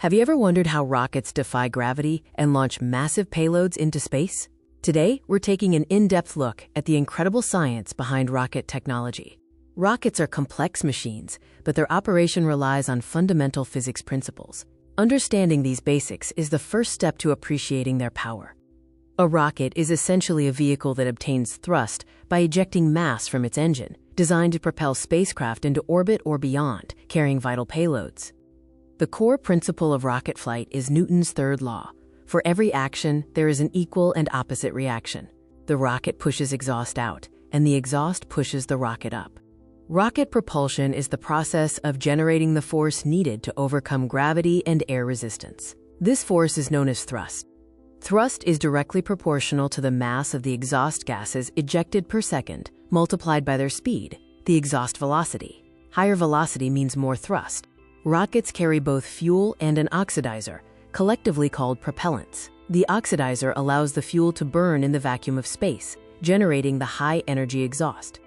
Have you ever wondered how rockets defy gravity and launch massive payloads into space? Today, we're taking an in-depth look at the incredible science behind rocket technology. Rockets are complex machines, but their operation relies on fundamental physics principles. Understanding these basics is the first step to appreciating their power. A rocket is essentially a vehicle that obtains thrust by ejecting mass from its engine, designed to propel spacecraft into orbit or beyond, carrying vital payloads. The core principle of rocket flight is Newton's third law. For every action, there is an equal and opposite reaction. The rocket pushes exhaust out, and the exhaust pushes the rocket up. Rocket propulsion is the process of generating the force needed to overcome gravity and air resistance. This force is known as thrust. Thrust is directly proportional to the mass of the exhaust gases ejected per second, multiplied by their speed, the exhaust velocity. Higher velocity means more thrust. Rockets carry both fuel and an oxidizer, collectively called propellants. The oxidizer allows the fuel to burn in the vacuum of space, generating the high-energy exhaust.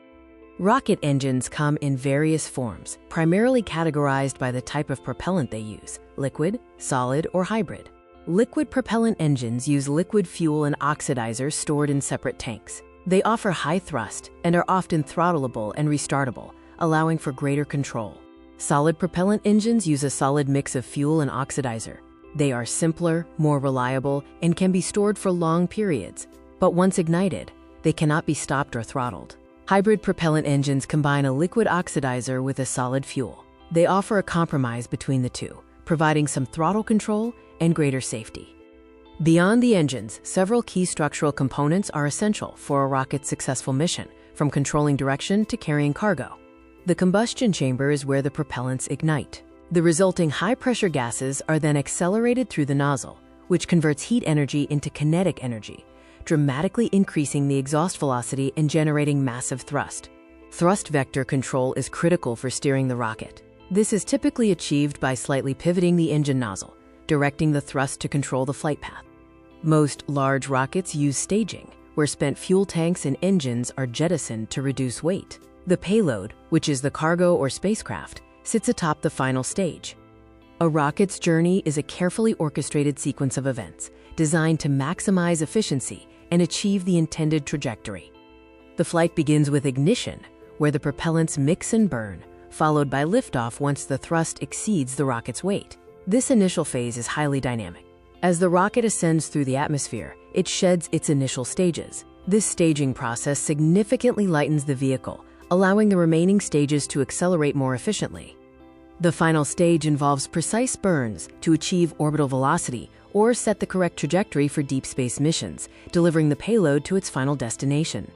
Rocket engines come in various forms, primarily categorized by the type of propellant they use: liquid, solid, or hybrid. Liquid propellant engines use liquid fuel and oxidizers stored in separate tanks. They offer high thrust and are often throttleable and restartable, allowing for greater control. Solid propellant engines use a solid mix of fuel and oxidizer. They are simpler, more reliable, and can be stored for long periods. But once ignited, they cannot be stopped or throttled. Hybrid propellant engines combine a liquid oxidizer with a solid fuel. They offer a compromise between the two, providing some throttle control and greater safety. Beyond the engines, several key structural components are essential for a rocket's successful mission, from controlling direction to carrying cargo. The combustion chamber is where the propellants ignite. The resulting high-pressure gases are then accelerated through the nozzle, which converts heat energy into kinetic energy, dramatically increasing the exhaust velocity and generating massive thrust. Thrust vector control is critical for steering the rocket. This is typically achieved by slightly pivoting the engine nozzle, directing the thrust to control the flight path. Most large rockets use staging, where spent fuel tanks and engines are jettisoned to reduce weight. The payload, which is the cargo or spacecraft, sits atop the final stage. A rocket's journey is a carefully orchestrated sequence of events designed to maximize efficiency and achieve the intended trajectory. The flight begins with ignition, where the propellants mix and burn, followed by liftoff once the thrust exceeds the rocket's weight. This initial phase is highly dynamic. As the rocket ascends through the atmosphere, it sheds its initial stages. This staging process significantly lightens the vehicle, allowing the remaining stages to accelerate more efficiently. The final stage involves precise burns to achieve orbital velocity or set the correct trajectory for deep space missions, delivering the payload to its final destination.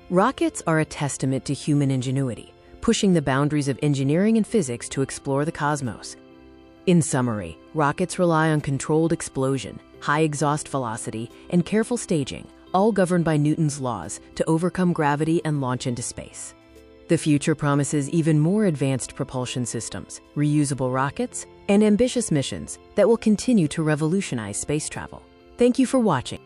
Rockets are a testament to human ingenuity, pushing the boundaries of engineering and physics to explore the cosmos. In summary, rockets rely on controlled explosion, high exhaust velocity, and careful staging, all governed by Newton's laws to overcome gravity and launch into space. The future promises even more advanced propulsion systems, reusable rockets, and ambitious missions that will continue to revolutionize space travel. Thank you for watching.